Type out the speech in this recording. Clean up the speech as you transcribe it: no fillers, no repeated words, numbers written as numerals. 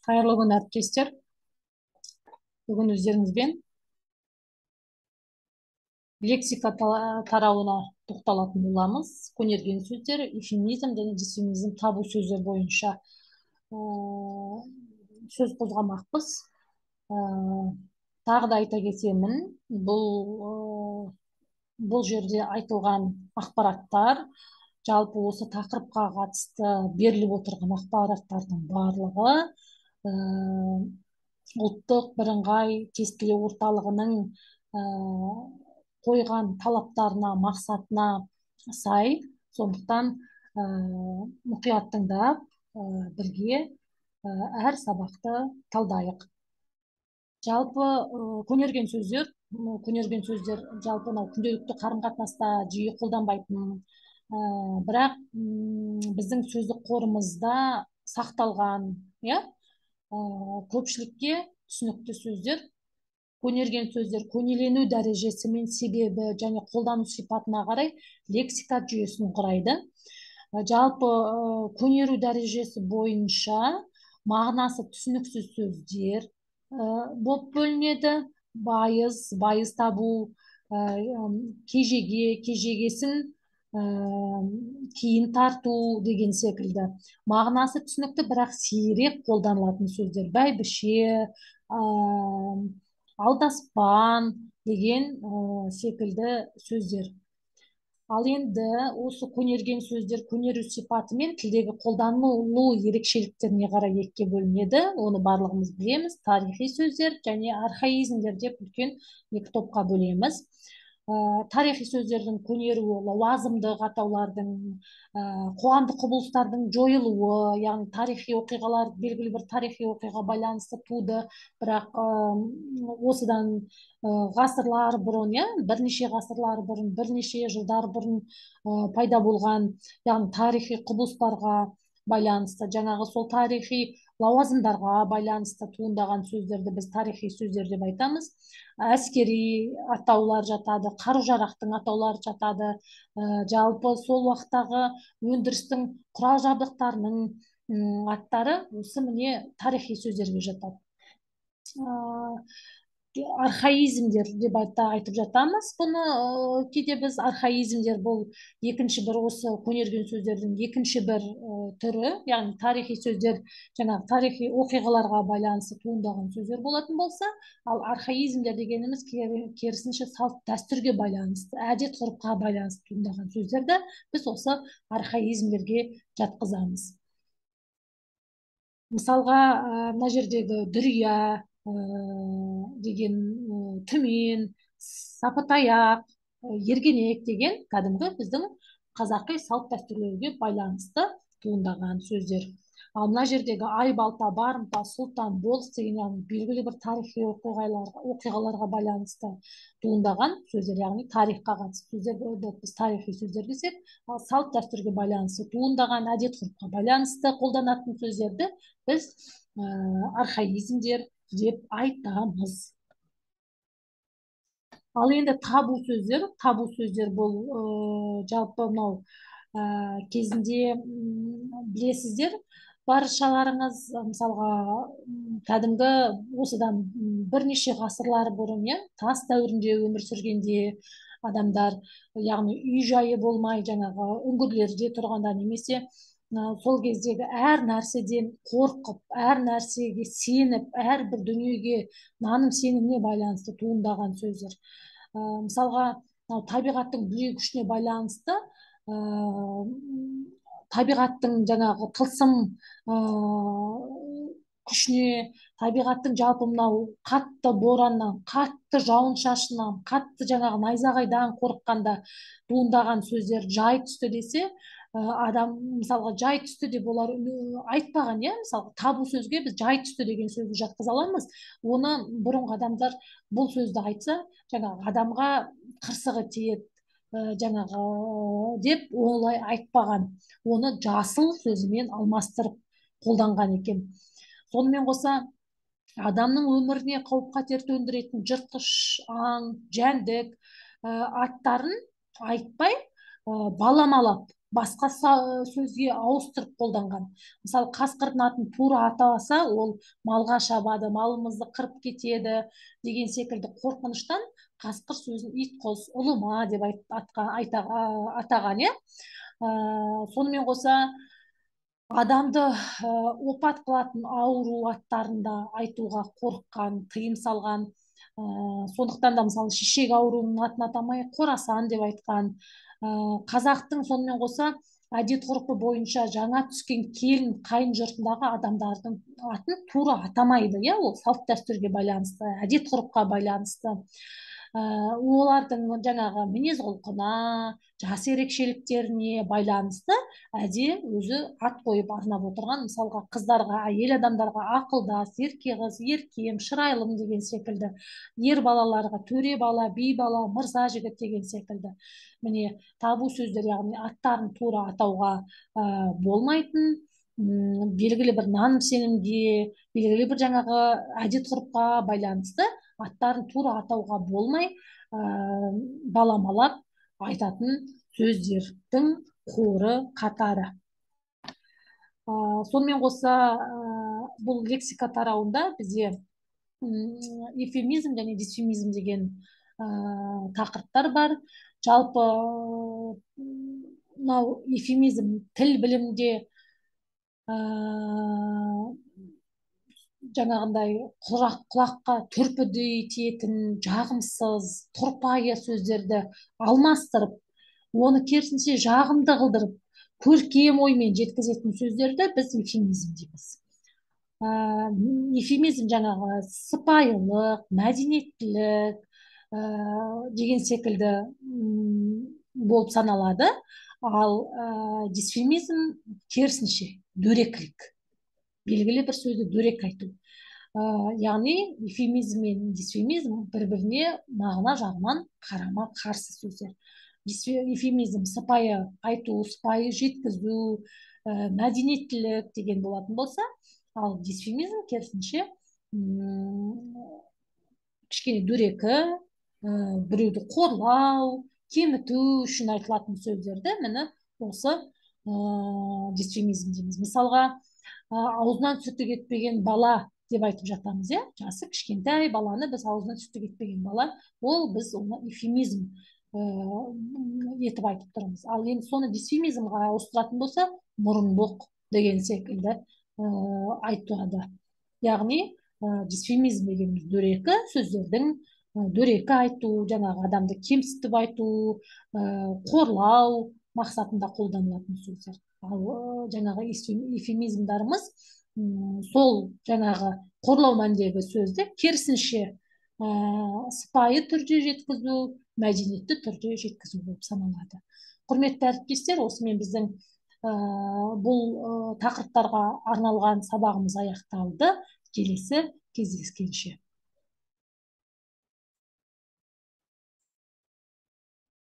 Қайырлы күн әріптестер. Бүгін өздеріңізбен лексика тарауына тоқталатын боламыз. Көнерген сөздер, эвфемизм және дисфемизм табу сөздер бойынша сөз қозғамақпыз. Тағы да айта кетемін, бұл жерде айтылған ақпараттар жалпы осы тақырыпқа қатысты беріліп отырған ақпараттардың барлығы ұлттық бірыңғай тестілеу орталығының қойған талаптарына, мақсатына сай. Сондықтан мұқият тыңдап, бірге әр сабақты талдайық. Жалпы көнерген сөздер жалпы күнделікті қарым-қатынаста жиі қолданбайтын, бірақ біздің сөздік қорымызда сақталған, көпшілікке түсінікті сөздер. Көнерген сөздер көнелену дәрежесі мен себебі және қолдану сипатына қарай лексика жүйесін құрайды. Жалпы көнеру дәрежесі бойынша мағынасы түсініксіз сөздер болып бөлінеді. Байыз табу, кежегесін кейін тарту деген секілді. Мағынасы түсінікті, бірақ сирек қолданылатын сөздер. Бәйбіше, алдаспан деген секілді сөздер. Ал енді осы көнерген сөздер көнеру сипаты мен тілдегі қолданылу ерекшеліктеріне қарай екіге бөлінеді. Оны барлығымыз білеміз. Тарихи сөздер және архаизмдер деп үлкен екі топқа бөлеміз. Тарихи сөздердің көнеруі лауазымдық атаулардың, қоғамдық құбылыстардың жойылуы, яғни тарихи оқиғалар, белгілі бір тарихи оқиға байланысты туды, бірақ осыдан ғасырлар бұрын, бірнеше ғасырлар бұрын, бірнеше жылдар бұрын пайда болған, яғни тарихи құбылыстарға байланысты, жаңағы сол тарихи лауазымдарға байланысты туындаған сөздерді біз тарихи сөздер деп айтамыз. Әскери атаулар жатады, қару-жарақтың атаулары жатады. Жалпы сол уақыттағы өндірістің құрал жабдықтарының аттары осы міне тарихи сөздерге жатады. Архаизмдер деп айтып жатамыз. Бұны кейде біз архаизмдер бұл екінші бір осы көнерген сөздердің екінші бір түрі, яғни тарихи сөздер жаңағы тарихи оқиғаларға байланысты туындаған сөздер болатын болса, ал архаизмдер дегеніміз керісінше салт дәстүрге байланысты, әдет ғұрыпқа байланысты туындаған сөздерді біз осы архаизмдерге жатқызамыз. Мысалға, мына жердегі дүрия деген, түмен, сапатаяқ, ергенек деген кәдімгі біздің қазақи салт дәстүрлерге байланысты туындаған сөздер. Ал мына жердегі айбалта, барымта, сұлтан, болыс деген белгілі бір тарихи оқиғаларға байланысты туындаған сөздер, яғни тарихқа қатысты сөздерді біз тарихи сөздер десек, ал салт дәстүрге байланысты туындаған, әдет ғұрыпқа байланысты қолданатын сөздерді біз архаизмдер деп айтамыз. Ал енді табу сөздер бұл жалпы мынау кезінде білесіздер, баршаларыңыз мысалға кәдімгі осыдан бірнеше ғасырлар бұрын, тас дәуірінде өмір сүргенде адамдар, яғни үй жайы болмай жаңағы үңгірлерде тұрғанда немесе сол кездегі әр нәрседен қорқып, әр нәрсеге сеніп, әрбір дүниеге наным сеніміне байланысты туындаған сөздер. Мысалға, табиғаттың дүлей күшіне байланысты табиғаттың жаңағы тылсым күшіне, табиғаттың жалпы мынау қатты бораннан, қатты жауын шашыннан, қатты жаңағы найзағайдан қорыққанда туындаған сөздер жай түсті десе, адам мысалға жай түсті деп олар айтпаған, мысалға табу сөзге біз жай түсті деген сөзді жатқыза аламыз. Оны бұрынғы адамдар бұл сөзді айтса, жаңағы адамға қырсығы тиеді, жаңағы деп олай айтпаған. Оны жасыл сөзімен алмастырып қолданған екен. Сонымен қоса, адамның өміріне қауіп-қатер төндіретін жыртқыш, аң, жәндік аттарын айтпай баламалап, басқа сөзге ауыстырып қолданған. Мысалы қасқырдың атын тура аталаса, ол малға шабады, малымызды қырып кетеді деген секілді қорқыныштан қасқыр сөзін ит құс ұлыма деп атаған, иә. Сонымен қоса адамды опат қылатын ауру аттарын да айтуға қорыққан, тыйым салған. Сондықтан да мысалы шешек ауруының атын атамай қорасан деп айтқан. Қазақтың сонымен қоса әдет ғұрпы бойынша жаңа түскен келін қайын жұртындағы адамдардың атын тура атамайды, иә, ол салт дәстүрге байланысты, әдет ғұрыпқа байланысты. Олардың жаңағы мінез құлқына, жас ерекшеліктеріне байланысты әже өзі ат қойып арнап отырған. Мысалға қыздарға, әйел адамдарға ақылдас, ерке қыз, еркем, шырайлым деген секілді, ер балаларға төре бала, би бала, мырза жігіт деген секілді. Міне табу сөздер, яғни аттарын тура атауға болмайтын, белгілі бір наным сенімге, белгілі бір жаңағы әдет ғұрыпқа байланысты аттарын тура атауға болмай баламалап айтатын сөздердің қоры қатары. Сонымен қоса бұл лексика тарауында бізде эвфемизм және дисфемизм деген тақырыптар бар. Жалпы мынау эвфемизм тіл білімде жаңағындай құлаққа түрпідей тиетін жағымсыз тұрпайы сөздерді алмастырып, оны керісінше жағымды қылдырып, көркем оймен жеткізетін сөздерді біз эвфемизм дейміз. Эвфемизм жаңағы сыпайылық, мәдениеттілік деген секілді болып саналады. Ал дисфемизм керісінше дөрекілік, белгілі бір сөзді дөрекі айту. Яғни эвфемизм мен дисфемизм бір-біріне мағына жағынан қарама қарсы сөздер. Эвфемизм сыпайы айту, сыпайы жеткізу, мәдениеттілік деген болатын болса, ал дисфемизм керісінше кішкене дөрекі, біреуді қорлау, кеміту үшін айтылатын сөздерді міне осы дисфемизм дейміз. Мысалға, аузынан сүті кетпеген бала деп айтып жатамыз, иә, жасы кішкентай баланы біз аузынан сүті кетпеген бала, ол біз оны эвфемизм етіп айтып тұрмыз. Ал енді соны дисфемизмға ауыстыратын болса, мұрынбоқ деген секілді айтылады. Яғни дисфемизм дегеніміз дөрекі сөздердің дөрекі айту, жаңағы адамды кемсітіп айту, қорлау мақсатында қолданылатын сөздер. Ал жаңағы эвфемизмдарымыз сол жаңағы қорлау мәніндегі сөзді керісінше сыпайы түрде жеткізу, мәдениетті түрде жеткізу болып саналады. Құрметті әріптестер, осымен біздің бұл тақырыптарға арналған сабағымыз аяқталды. Келесі кездескенше.